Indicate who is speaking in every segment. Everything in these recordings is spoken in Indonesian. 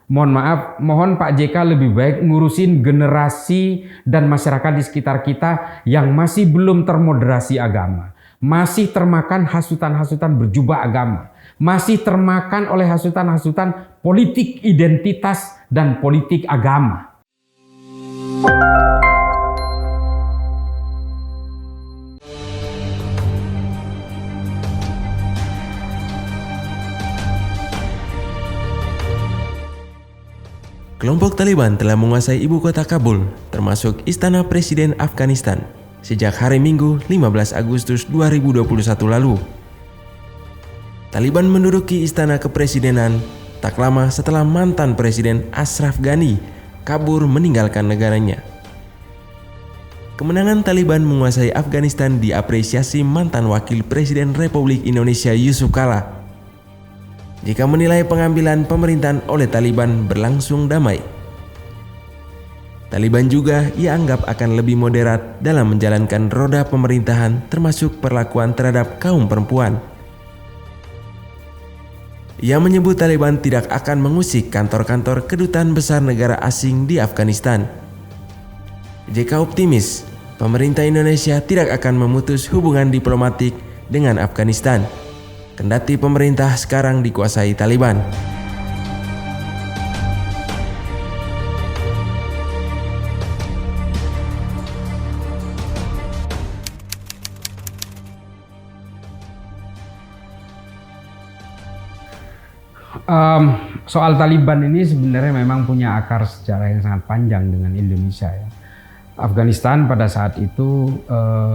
Speaker 1: Mohon maaf, mohon Pak JK lebih baik ngurusin generasi dan masyarakat di sekitar kita yang masih belum termoderasi agama. Masih termakan hasutan-hasutan berjubah agama. Masih termakan oleh hasutan-hasutan politik identitas dan politik agama.
Speaker 2: Kelompok Taliban telah menguasai ibu kota Kabul, termasuk Istana Presiden Afghanistan, sejak hari Minggu 15 Agustus 2021 lalu. Taliban menduduki Istana Kepresidenan tak lama setelah mantan Presiden Ashraf Ghani kabur meninggalkan negaranya. Kemenangan Taliban menguasai Afghanistan diapresiasi mantan Wakil Presiden Republik Indonesia Yusuf Kala jika menilai pengambilan pemerintahan oleh Taliban berlangsung damai. Taliban juga ia anggap akan lebih moderat dalam menjalankan roda pemerintahan, termasuk perlakuan terhadap kaum perempuan. Ia menyebut Taliban tidak akan mengusik kantor-kantor kedutaan besar negara asing di Afghanistan. JK optimis pemerintah Indonesia tidak akan memutus hubungan diplomatik dengan Afghanistan, kendati pemerintah sekarang dikuasai Taliban.
Speaker 1: Soal Taliban ini sebenarnya memang punya akar sejarah yang sangat panjang dengan Indonesia ya. Afghanistan pada saat itu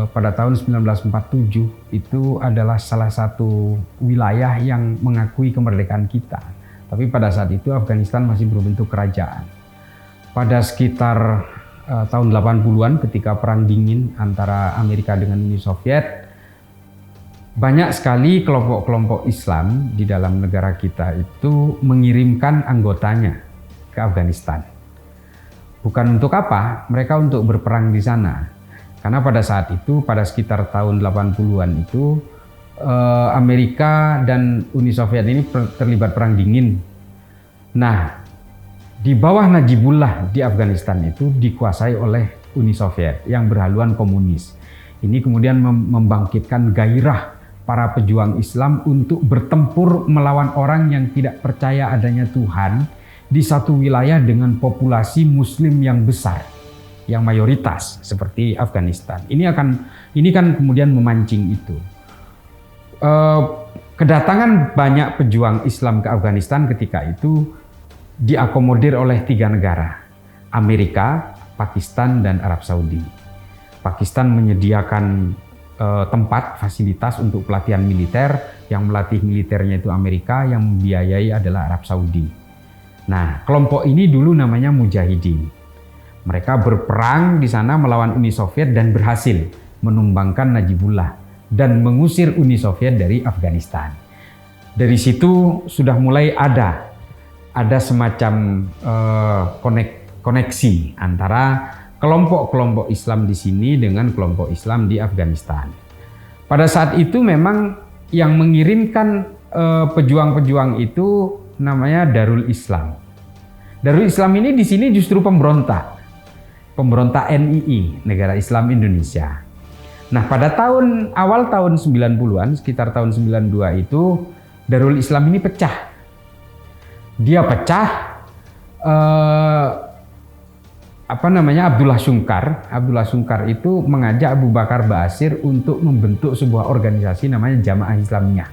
Speaker 1: pada tahun 1947 itu adalah salah satu wilayah yang mengakui kemerdekaan kita. Tapi pada saat itu Afghanistan masih berbentuk kerajaan. Pada sekitar tahun 80-an ketika perang dingin antara Amerika dengan Uni Soviet, banyak sekali kelompok-kelompok Islam di dalam negara kita itu mengirimkan anggotanya ke Afghanistan. Bukan untuk apa, mereka untuk berperang di sana. Karena pada saat itu, pada sekitar tahun 80-an itu, Amerika dan Uni Soviet ini terlibat perang dingin. Nah, di bawah Najibullah di Afghanistan itu dikuasai oleh Uni Soviet yang berhaluan komunis. Ini kemudian membangkitkan gairah para pejuang Islam untuk bertempur melawan orang yang tidak percaya adanya Tuhan di satu wilayah dengan populasi Muslim yang besar, yang mayoritas seperti Afghanistan. Ini kan kemudian memancing itu. Kedatangan banyak pejuang Islam ke Afghanistan ketika itu diakomodir oleh 3 negara, Amerika, Pakistan, dan Arab Saudi. Pakistan menyediakan tempat, fasilitas untuk pelatihan militer, yang melatih militernya itu Amerika, yang membiayai adalah Arab Saudi. Nah, kelompok ini dulu namanya Mujahidin. Mereka berperang di sana melawan Uni Soviet dan berhasil menumbangkan Najibullah dan mengusir Uni Soviet dari Afghanistan. Dari situ sudah mulai ada semacam koneksi antara kelompok-kelompok Islam di sini dengan kelompok Islam di Afghanistan. Pada saat itu memang yang mengirimkan pejuang-pejuang itu namanya Darul Islam. Darul Islam ini di sini justru pemberontak NII, Negara Islam Indonesia. Nah, pada awal tahun 90-an, sekitar tahun 92 itu, Darul Islam ini pecah. Dia pecah, Abdullah Sungkar itu mengajak Abu Bakar Ba'asyir untuk membentuk sebuah organisasi namanya Jamaah Islamiyah.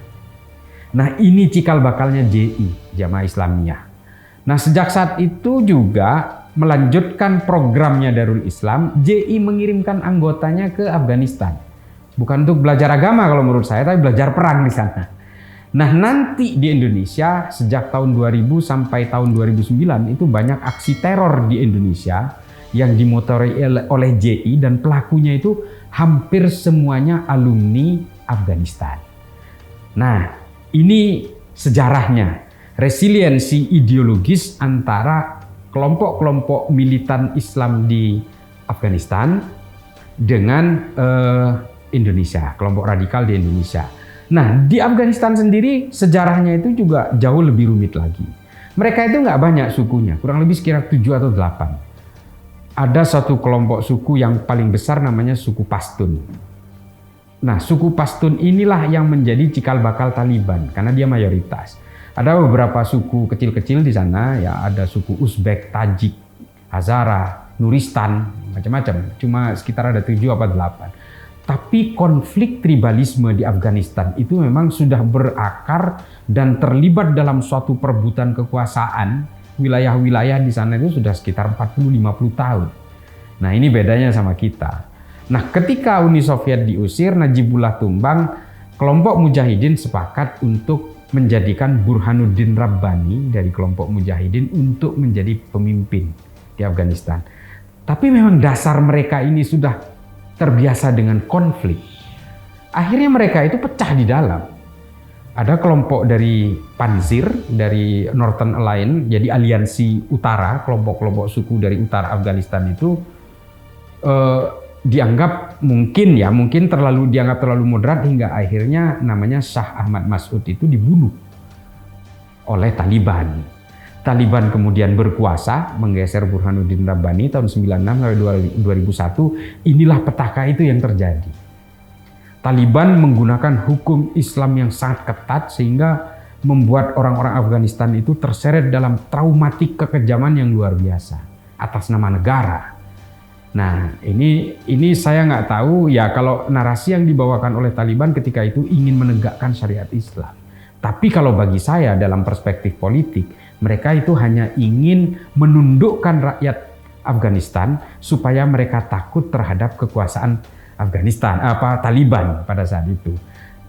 Speaker 1: Nah, ini cikal bakalnya JI, Jamaah Islamiyah. Nah, sejak saat itu juga melanjutkan programnya Darul Islam, JI mengirimkan anggotanya ke Afghanistan. Bukan untuk belajar agama kalau menurut saya, tapi belajar perang di sana. Nah, nanti di Indonesia sejak tahun 2000 sampai tahun 2009 itu banyak aksi teror di Indonesia yang dimotori oleh JI dan pelakunya itu hampir semuanya alumni Afghanistan. Nah, ini sejarahnya, resiliensi ideologis antara kelompok-kelompok militan Islam di Afghanistan dengan Indonesia, kelompok radikal di Indonesia. Nah, di Afghanistan sendiri sejarahnya itu juga jauh lebih rumit lagi. Mereka itu nggak banyak sukunya, kurang lebih sekitar 7 atau 8. Ada satu kelompok suku yang paling besar namanya suku Pashtun. Nah, suku Pashtun inilah yang menjadi cikal bakal Taliban karena dia mayoritas. Ada beberapa suku kecil-kecil di sana, ya ada suku Uzbek, Tajik, Hazara, Nuristan, macam-macam. Cuma sekitar ada 7 atau 8. Tapi konflik tribalisme di Afghanistan itu memang sudah berakar dan terlibat dalam suatu perebutan kekuasaan. Wilayah-wilayah di sana itu sudah sekitar 40-50 tahun. Nah, ini bedanya sama kita. Nah, ketika Uni Soviet diusir, Najibullah tumbang, kelompok mujahidin sepakat untuk menjadikan Burhanuddin Rabbani dari kelompok mujahidin untuk menjadi pemimpin di Afghanistan. Tapi memang dasar mereka ini sudah terbiasa dengan konflik. Akhirnya mereka itu pecah di dalam. Ada kelompok dari Panzir, dari Northern Alliance, jadi aliansi utara, kelompok-kelompok suku dari utara Afghanistan itu dianggap mungkin dianggap terlalu moderat hingga akhirnya namanya Shah Ahmad Mas'ud itu dibunuh oleh Taliban. Taliban kemudian berkuasa, menggeser Burhanuddin Rabbani tahun 96 sampai 2001. Inilah petaka itu yang terjadi. Taliban menggunakan hukum Islam yang sangat ketat sehingga membuat orang-orang Afghanistan itu terseret dalam traumatik kekejaman yang luar biasa atas nama negara. Nah, ini saya nggak tahu ya kalau narasi yang dibawakan oleh Taliban ketika itu ingin menegakkan syariat Islam. Tapi kalau bagi saya dalam perspektif politik, mereka itu hanya ingin menundukkan rakyat Afghanistan supaya mereka takut terhadap kekuasaan Taliban pada saat itu.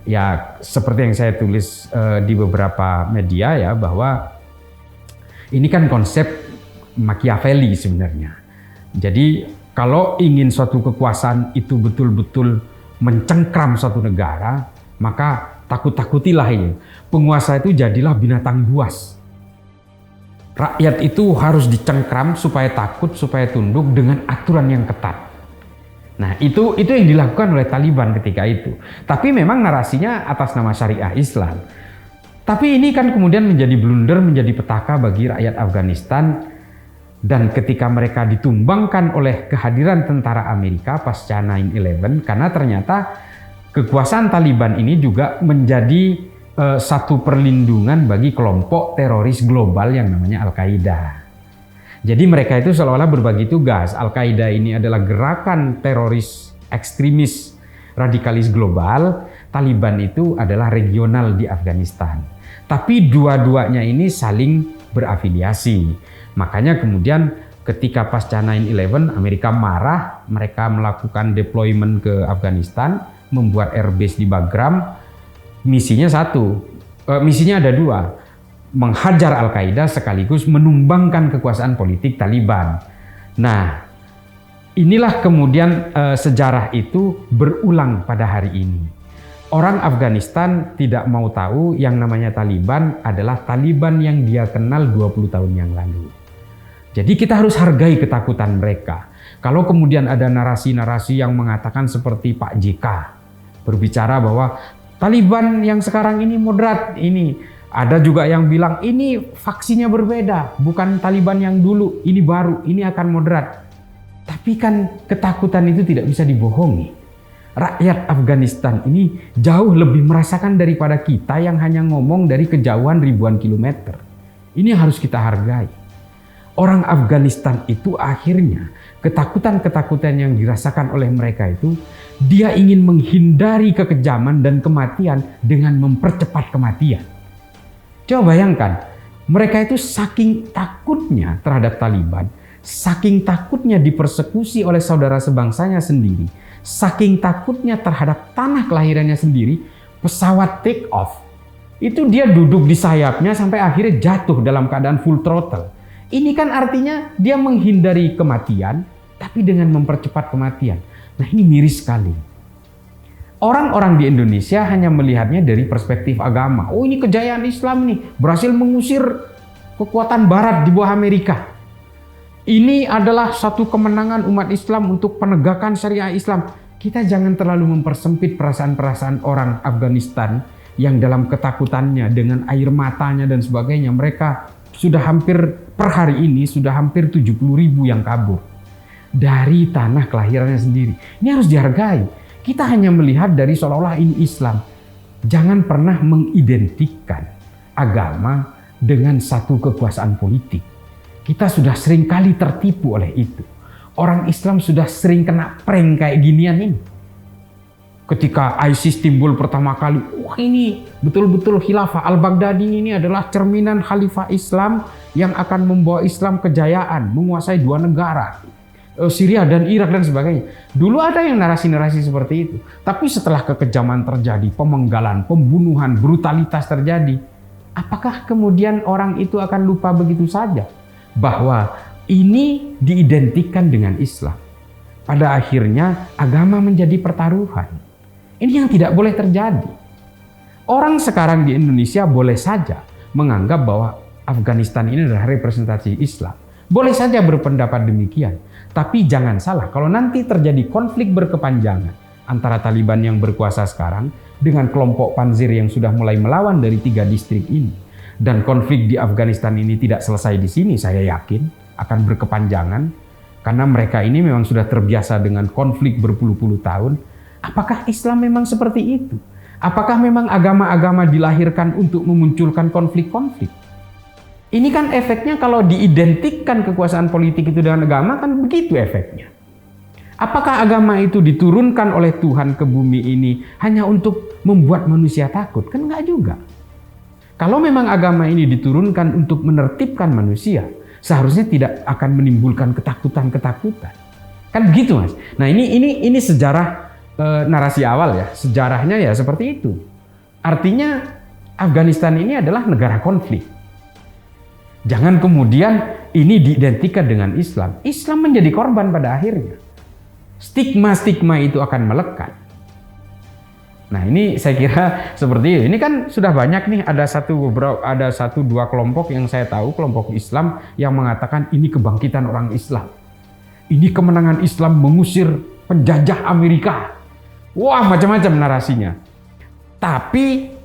Speaker 1: Ya, seperti yang saya tulis di beberapa media ya, bahwa ini kan konsep Machiavelli sebenarnya. Jadi kalau ingin suatu kekuasaan itu betul-betul mencengkram suatu negara, maka takut-takutilah ini. Penguasa itu jadilah binatang buas. Rakyat itu harus dicengkram supaya takut, supaya tunduk dengan aturan yang ketat. Nah, itu yang dilakukan oleh Taliban ketika itu. Tapi memang narasinya atas nama syariah Islam. Tapi ini kan kemudian menjadi blunder, menjadi petaka bagi rakyat Afghanistan. Dan ketika mereka ditumbangkan oleh kehadiran tentara Amerika pasca 9/11, karena ternyata kekuasaan Taliban ini juga menjadi satu perlindungan bagi kelompok teroris global yang namanya Al-Qaeda. Jadi mereka itu seolah-olah berbagi tugas. Al-Qaeda ini adalah gerakan teroris ekstremis radikalis global. Taliban itu adalah regional di Afghanistan. Tapi dua-duanya ini saling berafiliasi. Makanya kemudian ketika pasca 9/11 Amerika marah, mereka melakukan deployment ke Afghanistan, membuat airbase di Bagram. Misinya ada dua, menghajar Al-Qaeda sekaligus menumbangkan kekuasaan politik Taliban. Nah, inilah kemudian sejarah itu berulang pada hari ini. Orang Afghanistan tidak mau tahu yang namanya Taliban adalah Taliban yang dia kenal 20 tahun yang lalu. Jadi kita harus hargai ketakutan mereka. Kalau kemudian ada narasi-narasi yang mengatakan seperti Pak JK berbicara bahwa Taliban yang sekarang ini moderat, ini ada juga yang bilang ini faksinya berbeda, bukan Taliban yang dulu, ini baru, ini akan moderat. Tapi kan ketakutan itu tidak bisa dibohongi. Rakyat Afghanistan ini jauh lebih merasakan daripada kita yang hanya ngomong dari kejauhan ribuan kilometer. Ini harus kita hargai. Orang Afghanistan itu akhirnya ketakutan-ketakutan yang dirasakan oleh mereka itu, dia ingin menghindari kekejaman dan kematian dengan mempercepat kematian. Coba bayangkan, mereka itu saking takutnya terhadap Taliban, saking takutnya dipersekusi oleh saudara sebangsanya sendiri, saking takutnya terhadap tanah kelahirannya sendiri, pesawat take off, itu dia duduk di sayapnya sampai akhirnya jatuh dalam keadaan full throttle. Ini kan artinya dia menghindari kematian, tapi dengan mempercepat kematian. Nah, ini miris sekali. Orang-orang di Indonesia hanya melihatnya dari perspektif agama. Oh, ini kejayaan Islam nih, berhasil mengusir kekuatan Barat di bawah Amerika. Ini adalah satu kemenangan umat Islam untuk penegakan syariah Islam. Kita jangan terlalu mempersempit perasaan-perasaan orang Afghanistan yang dalam ketakutannya dengan air matanya dan sebagainya, mereka sudah hampir per hari ini sudah hampir 70.000 yang kabur dari tanah kelahirannya sendiri. Ini harus dihargai. Kita hanya melihat dari seolah-olah ini Islam. Jangan pernah mengidentikan agama dengan satu kekuasaan politik. Kita sudah sering kali tertipu oleh itu. Orang Islam sudah sering kena prank kayak ginian ini. Ketika ISIS timbul pertama kali, wah ini betul-betul khilafah Al-Baghdadi ini adalah cerminan khalifah Islam yang akan membawa Islam kejayaan, menguasai 2 negara, Syria dan Irak dan sebagainya. Dulu ada yang narasi-narasi seperti itu. Tapi setelah kekejaman terjadi, pemenggalan, pembunuhan, brutalitas terjadi, apakah kemudian orang itu akan lupa begitu saja bahwa ini diidentikan dengan Islam? Pada akhirnya agama menjadi pertaruhan. Ini yang tidak boleh terjadi. Orang sekarang di Indonesia boleh saja menganggap bahwa Afghanistan ini adalah representasi Islam. Boleh saja berpendapat demikian. Tapi jangan salah, kalau nanti terjadi konflik berkepanjangan antara Taliban yang berkuasa sekarang dengan kelompok Panzir yang sudah mulai melawan dari 3 distrik ini, dan konflik di Afghanistan ini tidak selesai di sini, saya yakin akan berkepanjangan karena mereka ini memang sudah terbiasa dengan konflik berpuluh-puluh tahun. Apakah Islam memang seperti itu? Apakah memang agama-agama dilahirkan untuk memunculkan konflik-konflik? Ini kan efeknya kalau diidentikan kekuasaan politik itu dengan agama, kan begitu efeknya. Apakah agama itu diturunkan oleh Tuhan ke bumi ini hanya untuk membuat manusia takut? Kan enggak juga. Kalau memang agama ini diturunkan untuk menertibkan manusia, seharusnya tidak akan menimbulkan ketakutan-ketakutan. Kan begitu, Mas. Nah, ini sejarah narasi awal ya. Sejarahnya ya seperti itu. Artinya Afghanistan ini adalah negara konflik. Jangan kemudian ini diidentikan dengan Islam. Islam menjadi korban pada akhirnya. Stigma-stigma itu akan melekat. Nah, ini saya kira seperti itu. Ini kan sudah banyak nih, ada 1-2 kelompok yang saya tahu, kelompok Islam yang mengatakan ini kebangkitan orang Islam. Ini kemenangan Islam mengusir penjajah Amerika. Wah, macam-macam narasinya. Tapi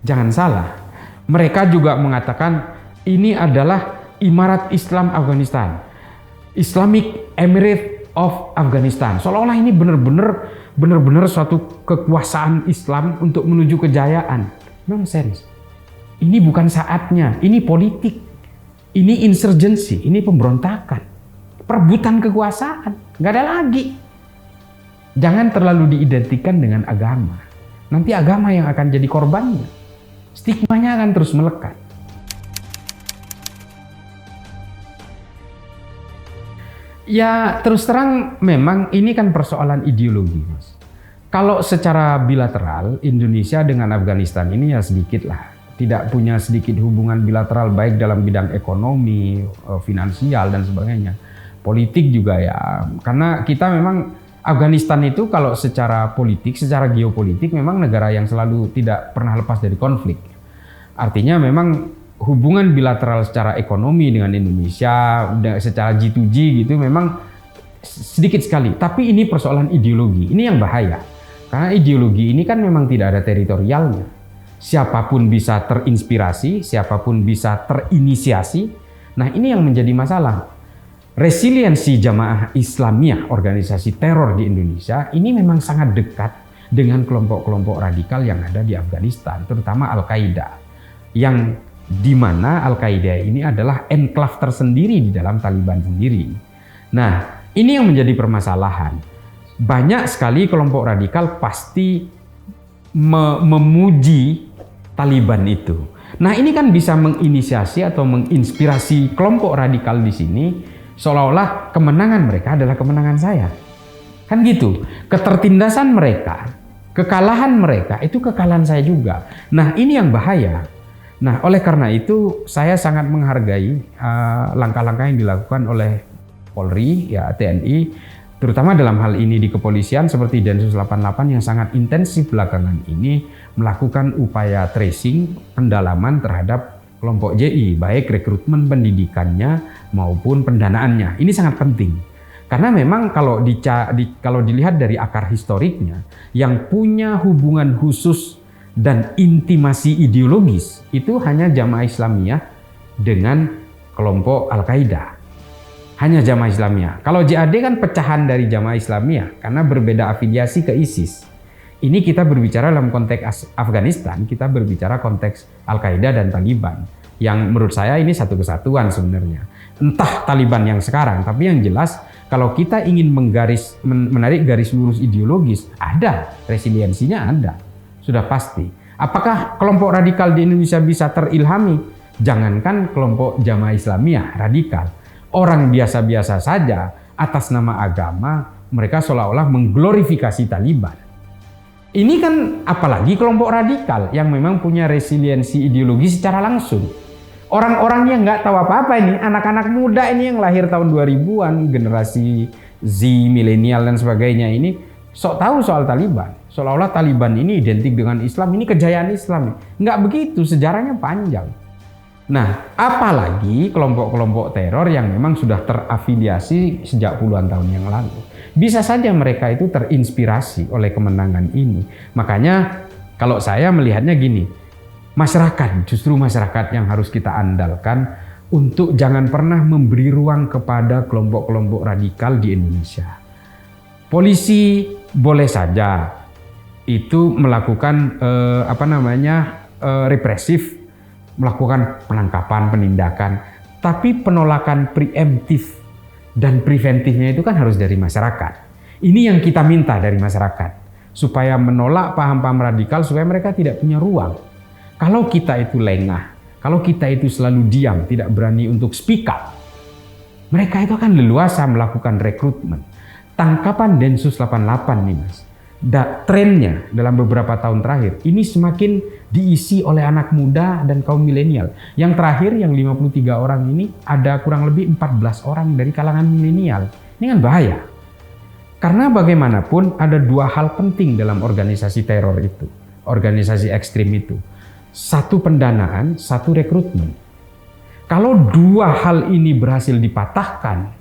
Speaker 1: jangan salah, mereka juga mengatakan ini adalah Imarat Islam Afghanistan, Islamic Emirate of Afghanistan. Seolah-olah ini benar-benar suatu kekuasaan Islam untuk menuju kejayaan. Nonsense. Ini bukan saatnya. Ini politik. Ini insurgency. Ini pemberontakan. Perebutan kekuasaan. Nggak ada lagi. Jangan terlalu diidentikan dengan agama. Nanti agama yang akan jadi korbannya. Stigmanya akan terus melekat. Ya, terus terang memang ini kan persoalan ideologi, Mas. Kalau secara bilateral, Indonesia dengan Afghanistan ini ya sedikit lah. Tidak punya sedikit hubungan bilateral baik dalam bidang ekonomi, finansial, dan sebagainya. Politik juga ya. Karena kita memang Afghanistan itu kalau secara politik, secara geopolitik memang negara yang selalu tidak pernah lepas dari konflik. Artinya memang hubungan bilateral secara ekonomi dengan Indonesia, secara G2G gitu memang sedikit sekali. Tapi ini persoalan ideologi, ini yang bahaya. Karena ideologi ini kan memang tidak ada teritorialnya. Siapapun bisa terinspirasi, siapapun bisa terinisiasi. Nah, ini yang menjadi masalah. Resiliensi Jamaah Islamiyah, organisasi teror di Indonesia, ini memang sangat dekat dengan kelompok-kelompok radikal yang ada di Afghanistan, terutama Al-Qaeda. Yang di mana Al-Qaeda ini adalah enklave tersendiri di dalam Taliban sendiri. Nah, ini yang menjadi permasalahan. Banyak sekali kelompok radikal pasti memuji Taliban itu. Nah, ini kan bisa menginisiasi atau menginspirasi kelompok radikal di sini, seolah-olah kemenangan mereka adalah kemenangan saya. Kan gitu. Ketertindasan mereka, kekalahan mereka, itu kekalahan saya juga. Nah, ini yang bahaya. Nah, oleh karena itu saya sangat menghargai langkah-langkah yang dilakukan oleh Polri, ya TNI, terutama dalam hal ini di kepolisian seperti Densus 88 yang sangat intensif belakangan ini melakukan upaya tracing, pendalaman terhadap kelompok JI, baik rekrutmen pendidikannya maupun pendanaannya. Ini sangat penting. Karena memang kalau dilihat dari akar historiknya, yang punya hubungan khusus dan intimasi ideologis itu hanya Jamaah Islamiyah dengan kelompok Al-Qaeda. Hanya Jamaah Islamiyah. Kalau JAD kan pecahan dari Jamaah Islamiyah karena berbeda afiliasi ke ISIS. Ini kita berbicara dalam konteks Afghanistan, kita berbicara konteks Al-Qaeda dan Taliban. Yang menurut saya ini satu kesatuan sebenarnya. Entah Taliban yang sekarang, tapi yang jelas kalau kita ingin menarik garis lurus ideologis, ada, resiliensinya ada, sudah pasti. Apakah kelompok radikal di Indonesia bisa terilhami? Jangankan kelompok Jamaah Islamiyah radikal, orang biasa-biasa saja atas nama agama mereka seolah-olah mengglorifikasi Taliban. Ini kan apalagi kelompok radikal yang memang punya resiliensi ideologi secara langsung. Orang-orang yang nggak tahu apa-apa ini, anak-anak muda ini yang lahir tahun 2000-an, generasi Z, milenial dan sebagainya ini sok tahu soal Taliban. Seolah-olah Taliban ini identik dengan Islam, ini kejayaan Islam. Nggak begitu, sejarahnya panjang. Nah, apalagi kelompok-kelompok teror yang memang sudah terafiliasi sejak puluhan tahun yang lalu. Bisa saja mereka itu terinspirasi oleh kemenangan ini. Makanya kalau saya melihatnya gini, justru masyarakat yang harus kita andalkan untuk jangan pernah memberi ruang kepada kelompok-kelompok radikal di Indonesia. Polisi boleh saja itu melakukan represif, melakukan penangkapan, penindakan, tapi penolakan preemptif dan preventifnya itu kan harus dari masyarakat. Ini yang kita minta dari masyarakat, supaya menolak paham-paham radikal, supaya mereka tidak punya ruang. Kalau kita itu lengah, kalau kita itu selalu diam, tidak berani untuk speak up, mereka itu akan leluasa melakukan rekrutmen. Tangkapan Densus 88 nih Mas, trennya dalam beberapa tahun terakhir ini semakin diisi oleh anak muda dan kaum milenial. Yang terakhir yang 53 orang ini ada kurang lebih 14 orang dari kalangan milenial. Ini kan bahaya. Karena bagaimanapun ada dua hal penting dalam organisasi teror itu, organisasi ekstrim itu. Satu pendanaan, satu rekrutmen. Kalau dua hal ini berhasil dipatahkan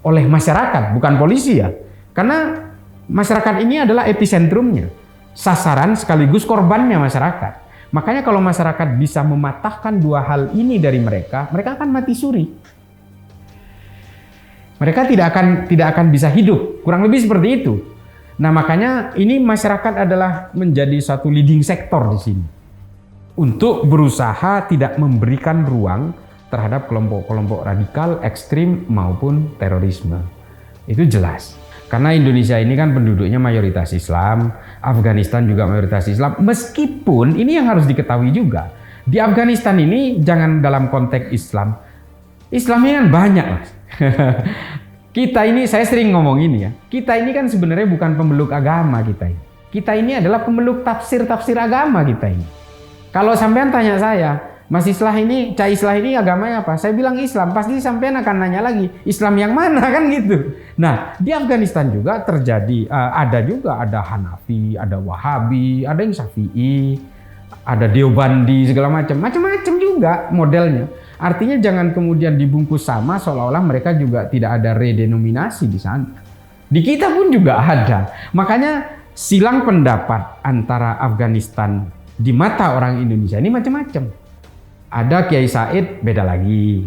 Speaker 1: oleh masyarakat, bukan polisi ya. Karena masyarakat ini adalah episentrumnya, sasaran sekaligus korbannya masyarakat. Makanya kalau masyarakat bisa mematahkan dua hal ini dari mereka akan mati suri. Mereka tidak akan bisa hidup, kurang lebih seperti itu. Nah makanya ini masyarakat adalah menjadi satu leading sektor di sini untuk berusaha tidak memberikan ruang terhadap kelompok-kelompok radikal, ekstrim maupun terorisme. Itu jelas. Karena Indonesia ini kan penduduknya mayoritas Islam, Afghanistan juga mayoritas Islam. Meskipun ini yang harus diketahui juga, di Afghanistan ini jangan dalam konteks Islam. Islamnya kan banyak, Mas. Kita ini, saya sering ngomong ini ya, kita ini kan sebenarnya bukan pemeluk agama kita ini. Kita ini adalah pemeluk tafsir-tafsir agama kita ini. Kalau sampean tanya saya, Mas Islah ini, Cak Islah ini agamanya apa? Saya bilang Islam, pasti sampean akan nanya lagi, Islam yang mana kan gitu. Nah, di Afghanistan juga terjadi, ada Hanafi, ada Wahabi, ada yang Syafi'i, ada Deobandi, segala macam juga modelnya. Artinya jangan kemudian dibungkus sama seolah-olah mereka juga tidak ada redenominasi di sana. Di kita pun juga ada. Makanya silang pendapat antara Afghanistan di mata orang Indonesia ini macam-macam. Ada Kiai Said beda lagi,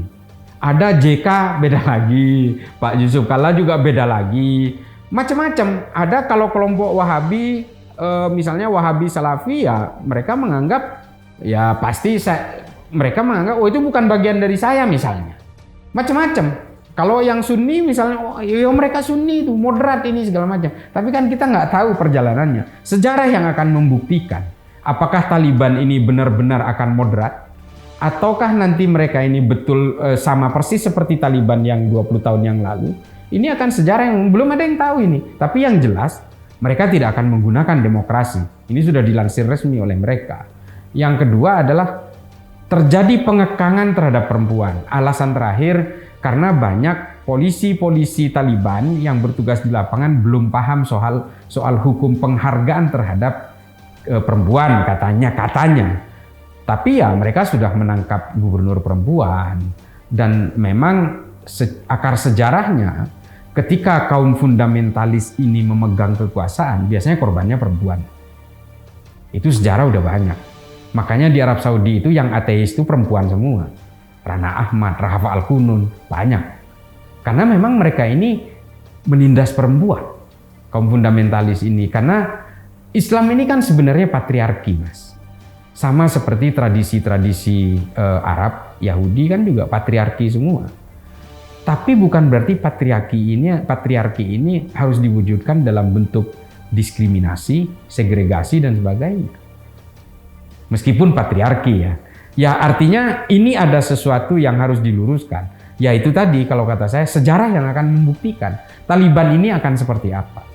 Speaker 1: ada JK beda lagi, Pak Yusuf Kalla juga beda lagi, macam-macam. Ada kalau kelompok Wahabi, misalnya Wahabi Salafi ya mereka menganggap ya pasti mereka menganggap oh itu bukan bagian dari saya misalnya, macam-macam. Kalau yang Sunni misalnya, oh ya mereka Sunni itu moderat ini segala macam. Tapi kan kita nggak tahu perjalanannya. Sejarah yang akan membuktikan apakah Taliban ini benar-benar akan moderat. Ataukah nanti mereka ini betul sama persis seperti Taliban yang 20 tahun yang lalu? Ini akan sejarah yang belum ada yang tahu ini. Tapi yang jelas mereka tidak akan menggunakan demokrasi. Ini sudah dilansir resmi oleh mereka. Yang kedua adalah terjadi pengekangan terhadap perempuan. Alasan terakhir karena banyak polisi-polisi Taliban yang bertugas di lapangan belum paham soal hukum penghargaan terhadap perempuan katanya. Tapi ya mereka sudah menangkap gubernur perempuan dan memang akar sejarahnya ketika kaum fundamentalis ini memegang kekuasaan biasanya korbannya perempuan. Itu sejarah udah banyak. Makanya di Arab Saudi itu yang ateis itu perempuan semua. Rana Ahmad, Rafa Al-Qunun, banyak. Karena memang mereka ini menindas perempuan, kaum fundamentalis ini. Karena Islam ini kan sebenarnya patriarki, Mas. Sama seperti tradisi-tradisi Arab, Yahudi kan juga patriarki semua. Tapi bukan berarti patriarki ini harus diwujudkan dalam bentuk diskriminasi, segregasi dan sebagainya. Meskipun patriarki ya. Ya artinya ini ada sesuatu yang harus diluruskan. Yaitu tadi kalau kata saya sejarah yang akan membuktikan Taliban ini akan seperti apa.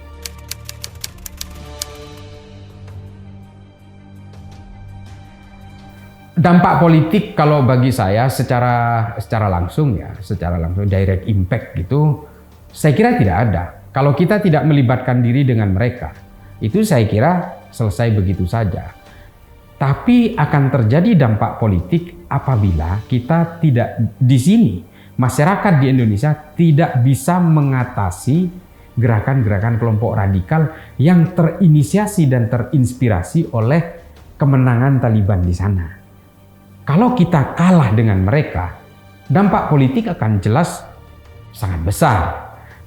Speaker 1: Dampak politik kalau bagi saya secara langsung direct impact gitu, saya kira tidak ada. Kalau kita tidak melibatkan diri dengan mereka, itu saya kira selesai begitu saja. Tapi akan terjadi dampak politik apabila kita tidak di sini, masyarakat di Indonesia tidak bisa mengatasi gerakan-gerakan kelompok radikal yang terinisiasi dan terinspirasi oleh kemenangan Taliban di sana. Kalau kita kalah dengan mereka, dampak politik akan jelas sangat besar.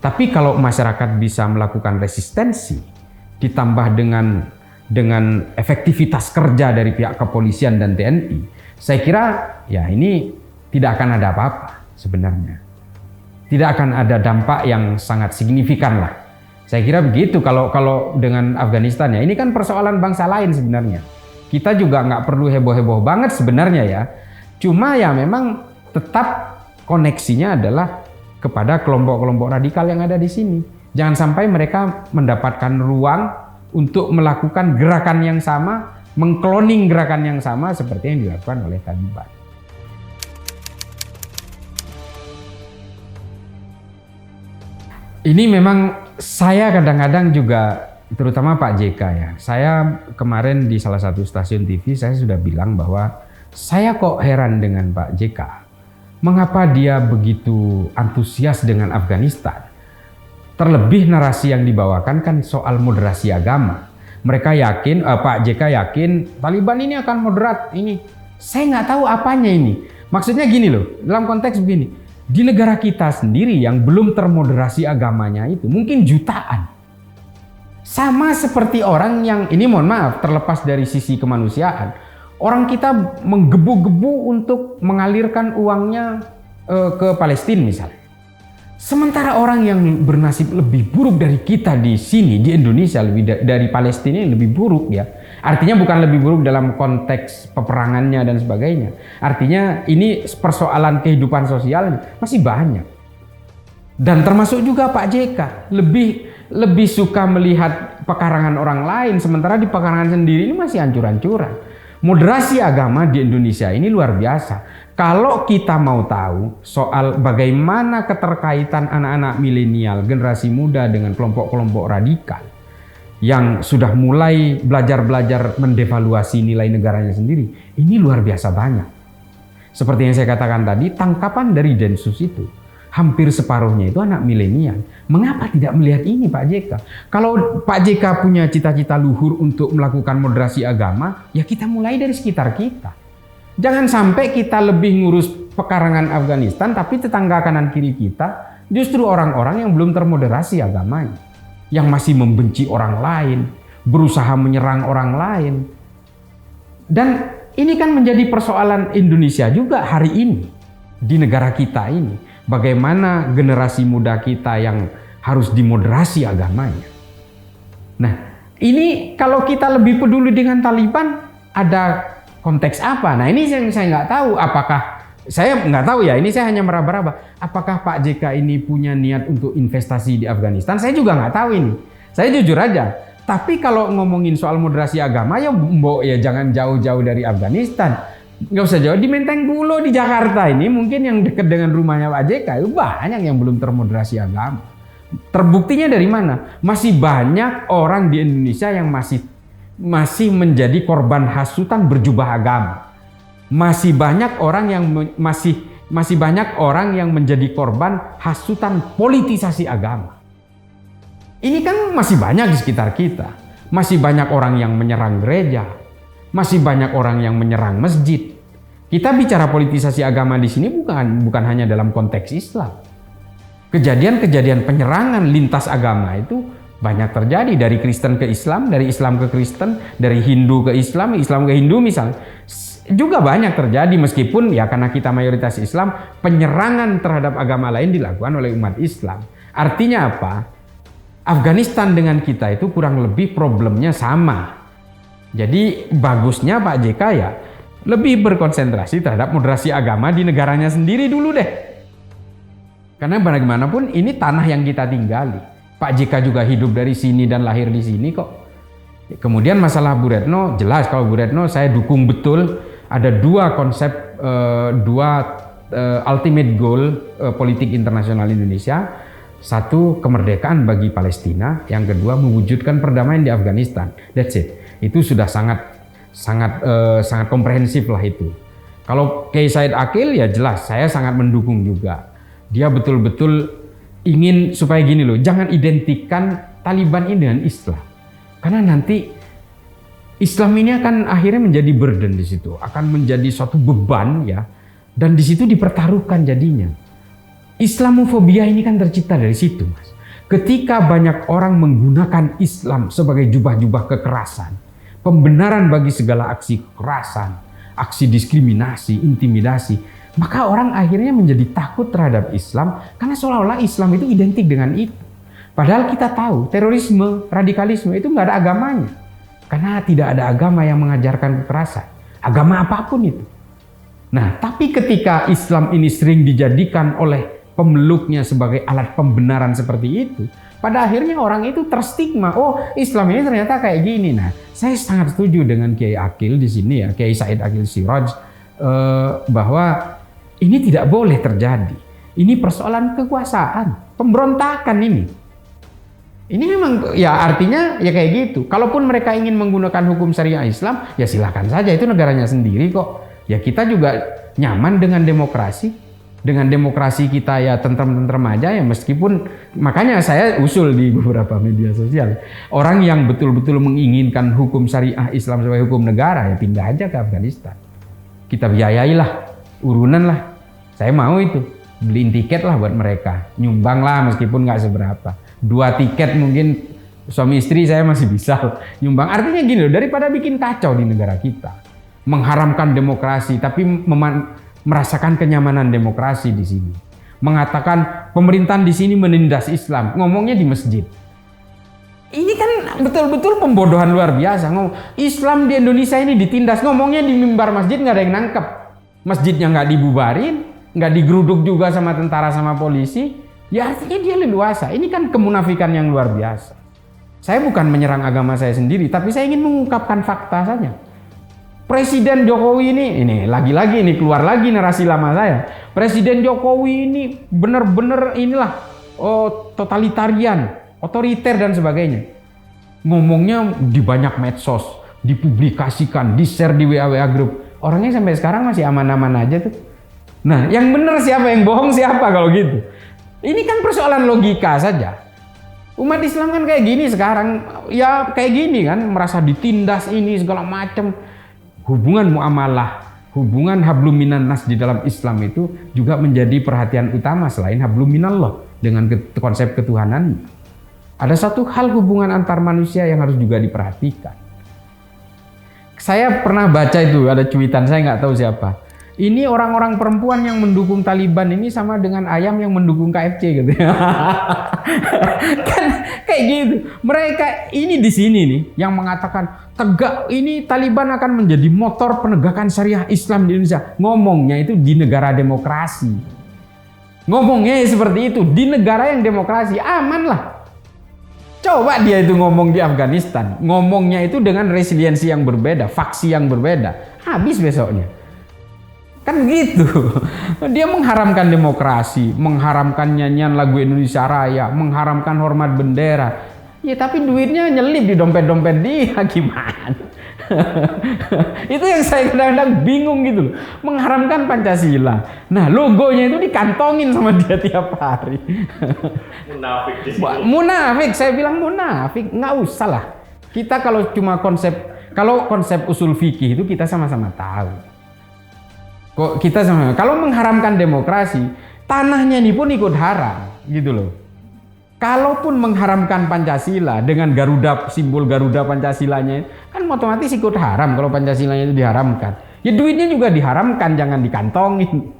Speaker 1: Tapi kalau masyarakat bisa melakukan resistensi, ditambah dengan efektivitas kerja dari pihak kepolisian dan TNI, saya kira ya ini tidak akan ada apa-apa sebenarnya. Tidak akan ada dampak yang sangat signifikan lah. Saya kira begitu kalau dengan Afghanistan ya. Ini kan persoalan bangsa lain sebenarnya. Kita juga nggak perlu heboh-heboh banget sebenarnya ya. Cuma ya memang tetap koneksinya adalah kepada kelompok-kelompok radikal yang ada di sini. Jangan sampai mereka mendapatkan ruang untuk melakukan gerakan yang sama, mengkloning gerakan yang sama seperti yang dilakukan oleh Taliban. Ini memang saya kadang-kadang juga, terutama Pak JK ya, saya kemarin di salah satu stasiun TV saya sudah bilang bahwa saya kok heran dengan Pak JK. Mengapa dia begitu antusias dengan Afghanistan? Terlebih narasi yang dibawakan kan soal moderasi agama. Mereka yakin, Pak JK yakin Taliban ini akan moderat. Ini saya nggak tahu apanya ini. Maksudnya gini loh, dalam konteks begini. Di negara kita sendiri yang belum termoderasi agamanya itu mungkin jutaan. Sama seperti orang yang, ini mohon maaf, terlepas dari sisi kemanusiaan. Orang kita menggebu-gebu untuk mengalirkan uangnya ke Palestina misalnya. Sementara orang yang bernasib lebih buruk dari kita di sini, di Indonesia, lebih dari Palestina yang lebih buruk ya. Artinya bukan lebih buruk dalam konteks peperangannya dan sebagainya. Artinya ini persoalan kehidupan sosial masih banyak. Dan termasuk juga Pak JK, lebih suka melihat pekarangan orang lain, sementara di pekarangan sendiri ini masih hancur-hancuran. Moderasi agama di Indonesia ini luar biasa. Kalau kita mau tahu soal bagaimana keterkaitan anak-anak milenial, generasi muda dengan kelompok-kelompok radikal yang sudah mulai belajar mendevaluasi nilai negaranya sendiri, ini luar biasa banyak. Seperti yang saya katakan tadi, tangkapan dari Densus itu hampir separuhnya itu anak milenial. Mengapa tidak melihat ini Pak JK? Kalau Pak JK punya cita-cita luhur untuk melakukan moderasi agama, ya kita mulai dari sekitar kita. Jangan sampai kita lebih ngurus pekarangan Afghanistan, tapi tetangga kanan kiri kita justru orang-orang yang belum termoderasi agamanya. Yang masih membenci orang lain, berusaha menyerang orang lain. Dan ini kan menjadi persoalan Indonesia juga hari ini. Di negara kita ini. Bagaimana generasi muda kita yang harus dimoderasi agamanya. Nah, ini kalau kita lebih peduli dengan Taliban, ada konteks apa? Nah ini yang saya nggak tahu. Apakah saya nggak tahu ya? Ini saya hanya meraba-raba. Apakah Pak JK ini punya niat untuk investasi di Afghanistan? Saya juga nggak tahu ini. Saya jujur aja. Tapi kalau ngomongin soal moderasi agama ya, jangan jauh-jauh dari Afghanistan. Nggak usah jauh, di Menteng Pulo di Jakarta ini mungkin yang dekat dengan rumahnya Pak JK itu banyak yang belum termoderasi agama. Terbuktinya dari mana? Masih banyak orang di Indonesia yang masih menjadi korban hasutan berjubah agama. Masih banyak orang yang menjadi korban hasutan politisasi agama. Ini kan masih banyak di sekitar kita. Masih banyak orang yang menyerang gereja. Masih banyak orang yang menyerang masjid. Kita bicara politisasi agama di sini bukan hanya dalam konteks Islam. Kejadian-kejadian penyerangan lintas agama itu banyak terjadi, dari Kristen ke Islam, dari Islam ke Kristen, dari Hindu ke Islam, Islam ke Hindu misalnya. Juga banyak terjadi, meskipun ya karena kita mayoritas Islam, penyerangan terhadap agama lain dilakukan oleh umat Islam. Artinya apa? Afghanistan dengan kita itu kurang lebih problemnya sama. Jadi bagusnya Pak JK ya lebih berkonsentrasi terhadap moderasi agama di negaranya sendiri dulu deh. Karena bagaimanapun ini tanah yang kita tinggali. Pak JK juga hidup dari sini dan lahir di sini kok. Kemudian masalah Bu Retno, jelas kalau Bu Retno saya dukung betul. Ada dua konsep, ultimate goal politik internasional Indonesia. Satu, kemerdekaan bagi Palestina. Yang kedua, mewujudkan perdamaian di Afghanistan. That's it. Itu sudah sangat komprehensif lah itu. Kalau Kiai Said Aqil ya jelas saya sangat mendukung juga. Dia betul-betul ingin supaya gini loh, jangan identikan Taliban ini dengan Islam. Karena nanti Islam ini akan akhirnya menjadi burden di situ, akan menjadi suatu beban ya. Dan di situ dipertaruhkan jadinya. Islamofobia ini kan tercipta dari situ, Mas. Ketika banyak orang menggunakan Islam sebagai jubah-jubah kekerasan, pembenaran bagi segala aksi kekerasan, aksi diskriminasi, intimidasi, maka orang akhirnya menjadi takut terhadap Islam karena seolah-olah Islam itu identik dengan itu. Padahal kita tahu terorisme, radikalisme itu nggak ada agamanya. Karena tidak ada agama yang mengajarkan kekerasan. Agama apapun itu. Nah, tapi ketika Islam ini sering dijadikan oleh pemeluknya sebagai alat pembenaran seperti itu, pada akhirnya orang itu terstigma. Oh, Islam ini ternyata kayak gini. Nah, saya sangat setuju dengan Kiai Aqil di sini ya, Kiai Said Aqil Siraj, bahwa ini tidak boleh terjadi. Ini persoalan kekuasaan, pemberontakan ini. Ini memang ya artinya ya kayak gitu. Kalaupun mereka ingin menggunakan hukum syariah Islam, ya silakan saja, itu negaranya sendiri kok. Ya kita juga nyaman dengan demokrasi. Dengan demokrasi kita ya tentrem-tentrem aja ya, meskipun makanya saya usul di beberapa media sosial. Orang yang betul-betul menginginkan hukum syariah Islam sebagai hukum negara ya pindah aja ke Afghanistan. Kita biayailah, urunan lah. Saya mau itu, beliin tiket lah buat mereka. Nyumbang lah meskipun nggak seberapa. 2 tiket mungkin suami istri saya masih bisa nyumbang. Artinya gini loh, daripada bikin kacau di negara kita. Mengharamkan demokrasi tapi merasakan kenyamanan demokrasi di sini. Mengatakan pemerintahan di sini menindas Islam, ngomongnya di masjid. Ini kan betul-betul pembodohan luar biasa. Islam di Indonesia ini ditindas, ngomongnya di mimbar masjid nggak ada yang nangkep. Masjidnya nggak dibubarin, nggak digeruduk juga sama tentara sama polisi. Ya artinya dia leluasa. Ini kan kemunafikan yang luar biasa. Saya bukan menyerang agama saya sendiri, tapi saya ingin mengungkapkan fakta saja. Presiden Jokowi ini lagi-lagi ini keluar lagi narasi lama saya. Presiden Jokowi ini benar-benar inilah totalitarian, otoriter dan sebagainya. Ngomongnya di banyak medsos, dipublikasikan, di-share di WA group. Orangnya sampai sekarang masih aman-aman aja tuh. Nah, yang benar siapa, yang bohong siapa kalau gitu? Ini kan persoalan logika saja. Umat Islam kan kayak gini sekarang, ya kayak gini kan, merasa ditindas ini segala macam. Hubungan muamalah, hubungan hablum minan nas di dalam Islam itu juga menjadi perhatian utama selain hablum minallah dengan konsep ketuhanan. Ada satu hal hubungan antar manusia yang harus juga diperhatikan. Saya pernah baca itu, ada cuitan, saya nggak tahu siapa. Ini orang-orang perempuan yang mendukung Taliban ini sama dengan ayam yang mendukung KFC gitu. Kan kayak gitu. Mereka ini di sini nih yang mengatakan tegak ini Taliban akan menjadi motor penegakan syariah Islam di Indonesia. Ngomongnya itu di negara demokrasi. Ngomongnya seperti itu di negara yang demokrasi, aman lah. Coba dia itu ngomong di Afghanistan, ngomongnya itu dengan resiliensi yang berbeda, faksi yang berbeda, habis besoknya. Kan begitu. Dia mengharamkan demokrasi, mengharamkan nyanyian lagu Indonesia Raya, mengharamkan hormat bendera. Ya tapi duitnya nyelip di dompet-dompet dia, gimana? Itu yang saya kadang-kadang bingung gitu loh. Mengharamkan Pancasila. Nah, logonya itu dikantongin sama dia tiap hari. Munafik. Munafik, saya bilang munafik. Nggak usah lah. Kita kalau cuma konsep usul fikih itu kita sama-sama tahu. Kok kita sama kalau mengharamkan demokrasi, tanahnya ini pun ikut haram, gitu loh. Kalaupun mengharamkan Pancasila dengan Garuda, simbol Garuda Pancasilanya, kan otomatis ikut haram kalau Pancasilanya itu diharamkan. Ya duitnya juga diharamkan, jangan dikantongin.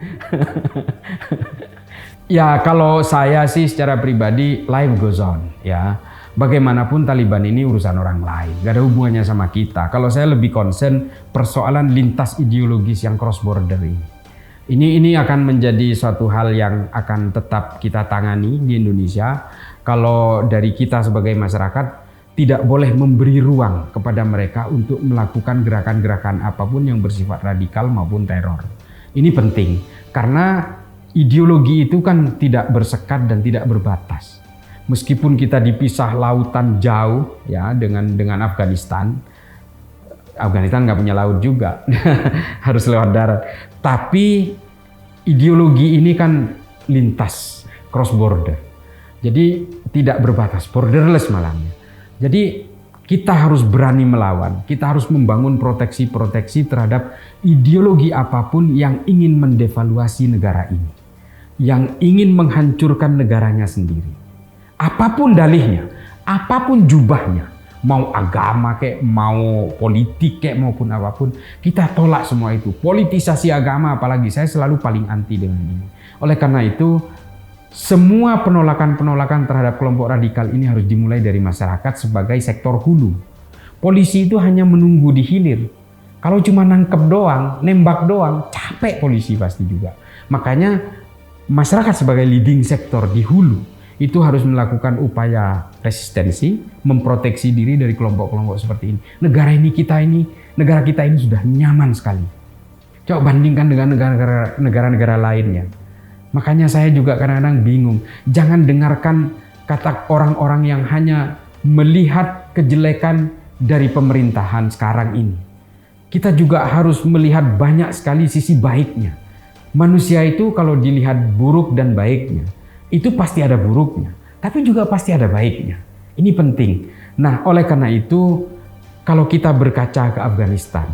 Speaker 1: Ya kalau saya sih secara pribadi, life goes on ya. Bagaimanapun Taliban ini urusan orang lain, gak ada hubungannya sama kita. Kalau saya lebih concern persoalan lintas ideologis yang cross border ini. Ini akan menjadi suatu hal yang akan tetap kita tangani di Indonesia. Kalau dari kita sebagai masyarakat tidak boleh memberi ruang kepada mereka untuk melakukan gerakan-gerakan apapun yang bersifat radikal maupun teror. Ini penting karena ideologi itu kan tidak bersekat dan tidak berbatas. Meskipun kita dipisah lautan jauh ya dengan Afghanistan. Afghanistan nggak punya laut juga, harus lewat darat. Tapi ideologi ini kan lintas, cross border. Jadi tidak berbatas, borderless malahnya. Jadi kita harus berani melawan, kita harus membangun proteksi-proteksi terhadap ideologi apapun yang ingin mendevaluasi negara ini. Yang ingin menghancurkan negaranya sendiri. Apapun dalihnya, apapun jubahnya. Mau agama kayak, mau politik kayak maupun apapun, kita tolak semua itu. Politisasi agama apalagi, saya selalu paling anti dengan ini. Oleh karena itu, semua penolakan-penolakan terhadap kelompok radikal ini harus dimulai dari masyarakat sebagai sektor hulu. Polisi itu hanya menunggu di hilir. Kalau cuma nangkep doang, nembak doang, capek polisi pasti juga. Makanya masyarakat sebagai leading sektor di hulu itu harus melakukan upaya resistensi, memproteksi diri dari kelompok-kelompok seperti ini. Negara kita ini sudah nyaman sekali. Coba bandingkan dengan negara-negara lainnya. Makanya saya juga kadang-kadang bingung. Jangan dengarkan kata orang-orang yang hanya melihat kejelekan dari pemerintahan sekarang ini. Kita juga harus melihat banyak sekali sisi baiknya. Manusia itu kalau dilihat buruk dan baiknya, itu pasti ada buruknya, tapi juga pasti ada baiknya. Ini penting. Nah, oleh karena itu, kalau kita berkaca ke Afghanistan,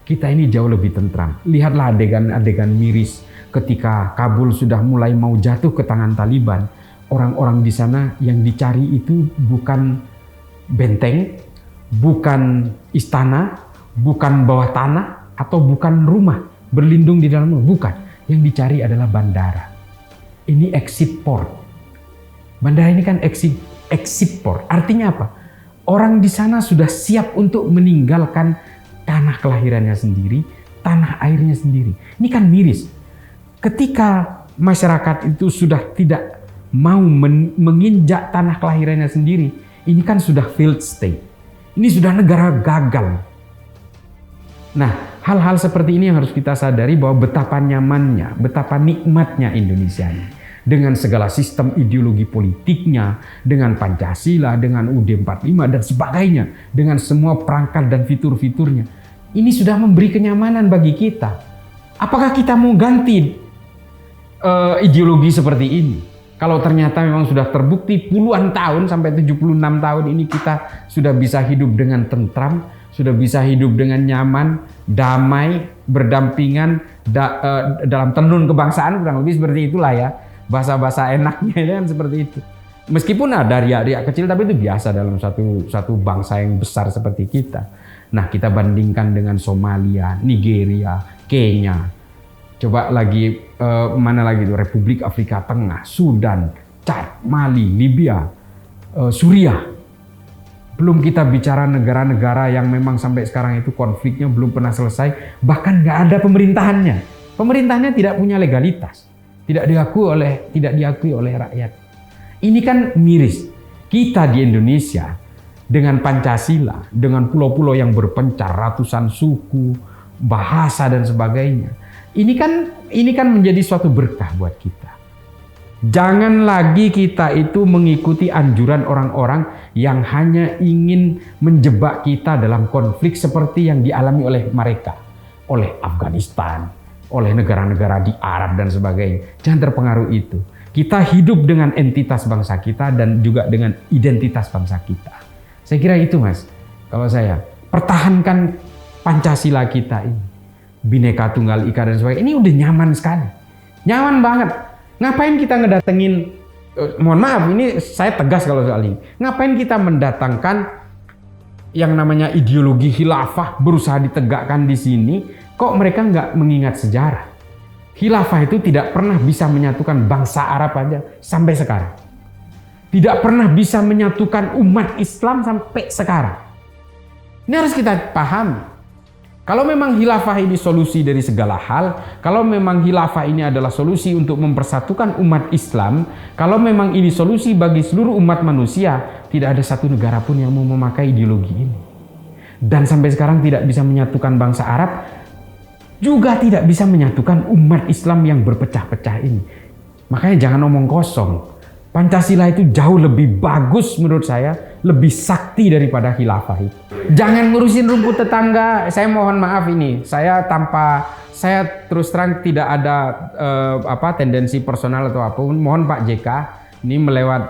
Speaker 1: kita ini jauh lebih tentram. Lihatlah adegan-adegan miris ketika Kabul sudah mulai mau jatuh ke tangan Taliban. Orang-orang di sana yang dicari itu bukan benteng, bukan istana, bukan bawah tanah, atau bukan rumah berlindung di dalam rumah. Bukan. Yang dicari adalah bandara. Ini exit port. Bandara ini kan exit port. Artinya apa? Orang di sana sudah siap untuk meninggalkan tanah kelahirannya sendiri, tanah airnya sendiri. Ini kan miris. Ketika masyarakat itu sudah tidak mau menginjak tanah kelahirannya sendiri, ini kan sudah failed state. Ini sudah negara gagal. Nah, hal-hal seperti ini yang harus kita sadari bahwa betapa nyamannya, betapa nikmatnya Indonesia ini. Dengan segala sistem ideologi politiknya, dengan Pancasila, dengan UUD 45 dan sebagainya, dengan semua perangkat dan fitur-fiturnya. Ini sudah memberi kenyamanan bagi kita. Apakah kita mau ganti ideologi seperti ini? Kalau ternyata memang sudah terbukti puluhan tahun sampai 76 tahun ini kita sudah bisa hidup dengan tentram, sudah bisa hidup dengan nyaman, damai, berdampingan dalam tenun kebangsaan, kurang lebih seperti itulah ya. Bahasa-bahasa enaknya kan seperti itu. Meskipun ada riak-riak kecil, tapi itu biasa dalam satu bangsa yang besar seperti kita. Nah, kita bandingkan dengan Somalia, Nigeria, Kenya. Coba lagi mana lagi itu? Republik Afrika Tengah, Sudan, Chad, Mali, Libya, Suriah. Belum kita bicara negara-negara yang memang sampai sekarang itu konfliknya belum pernah selesai, bahkan nggak ada pemerintahannya. Pemerintahannya tidak punya legalitas, tidak diakui oleh rakyat. Ini kan miris. Kita di Indonesia dengan Pancasila, dengan pulau-pulau yang berpencar, ratusan suku, bahasa dan sebagainya. Ini kan menjadi suatu berkah buat kita. Jangan lagi kita itu mengikuti anjuran orang-orang yang hanya ingin menjebak kita dalam konflik seperti yang dialami oleh mereka, oleh Afghanistan, oleh negara-negara di Arab dan sebagainya. Jangan terpengaruh itu. Kita hidup dengan entitas bangsa kita dan juga dengan identitas bangsa kita. Saya kira itu, Mas. Kalau saya, pertahankan Pancasila kita ini. Bhinneka Tunggal Ika dan sebagainya. Ini udah nyaman sekali. Nyaman banget. Ngapain kita ngedatengin, mohon maaf ini saya tegas kalau soal ini. Ngapain kita mendatangkan yang namanya ideologi khilafah berusaha ditegakkan di sini, kok mereka nggak mengingat sejarah? Khilafah itu tidak pernah bisa menyatukan bangsa Arab aja sampai sekarang. Tidak pernah bisa menyatukan umat Islam sampai sekarang. Ini harus kita pahami. Kalau memang khilafah ini solusi dari segala hal, kalau memang khilafah ini adalah solusi untuk mempersatukan umat Islam, kalau memang ini solusi bagi seluruh umat manusia, tidak ada satu negara pun yang mau memakai ideologi ini. Dan sampai sekarang tidak bisa menyatukan bangsa Arab, juga tidak bisa menyatukan umat Islam yang berpecah-pecah ini. Makanya jangan omong kosong. Pancasila itu jauh lebih bagus menurut saya, lebih sakti daripada khilafah itu. Jangan ngurusin rumput tetangga. Saya mohon maaf ini, saya terus terang tidak ada tendensi personal atau apapun. Mohon Pak JK, ini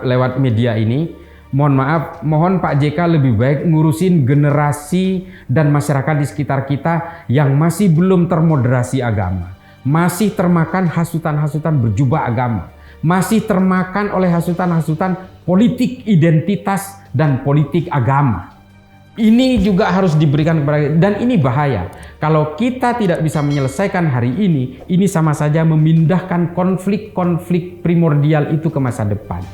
Speaker 1: lewat media ini, mohon maaf, mohon Pak JK lebih baik ngurusin generasi dan masyarakat di sekitar kita yang masih belum termoderasi agama, masih termakan hasutan-hasutan berjubah agama, masih termakan oleh hasutan-hasutan politik identitas dan politik agama. Ini juga harus diberikan kepada kita, dan ini bahaya. Kalau kita tidak bisa menyelesaikan hari ini sama saja memindahkan konflik-konflik primordial itu ke masa depan.